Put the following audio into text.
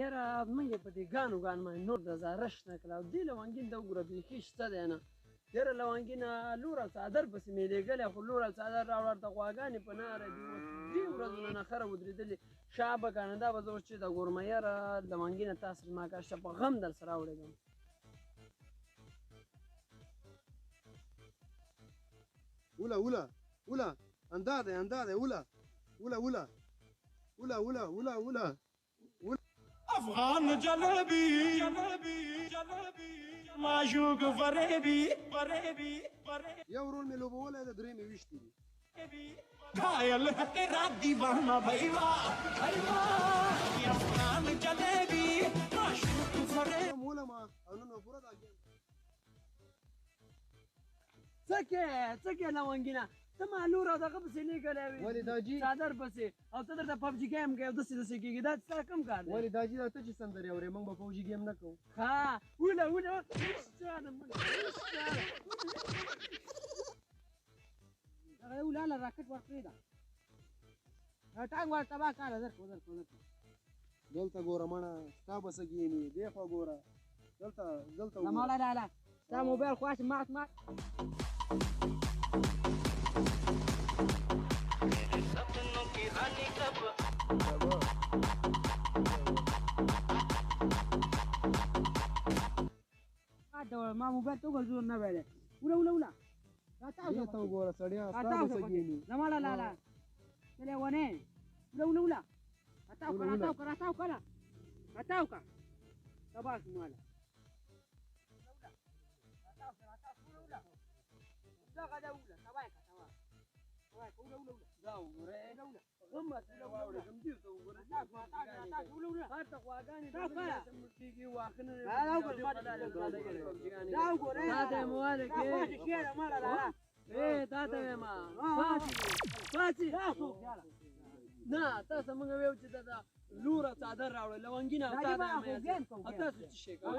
یاره موږ یې په دې ګانو ګان باندې نور د زارش نه کړه او دې لونګین ته وګوره بیخي شته دی نه یاره لونګینه لور او څادر پسې مې لېږلی خو لور او څادر راوړه ورته غواګانې په ناره دي اوس درې ورځو نه نخره ودرېدلې شا به که نه دا به زه اوس چېرته ګورم یاره لونګینه تاسو زما کاشته په غم در سره راوړېږم ولا andate ولا افغان جلبی معشوق فریبی یو رول مې لوبولی د درې مې ویشتي دي घायल है तेरा दीवाना भैया افغان جلبی معشوق فریبی مولما او نن پوره دا څه کې لونګینه ته ما لور او دغه پسې لېږلی وې ولې دا جي څادر پسې او ته درته پبجي ګیم کوې او داسې کېږي دا ستا کوم کار دی ولې دا جي دا ته چې سندرې اورې موږ به پوجي ګیم نه کوو ها وله هغه یو لاله راکټ ورپرېږده ټانګ ور تباه کړه درکړه دلته ګوره مړه ستا به څه ګیمې دې خوا ګوره دلته زماله لاله ستا موبایل خواش مات ما موبایل تو ګرځو نه ویلې ولا دې ته وګوره سړیا ستا به څه ګیمې زماله لاله چلې ونه ولا اتاو کا تباس مالا نه تاسو موږ ویو چې دا لور او څادر راوړل لونګینه او څادر مې او تاسو څه شي کوئ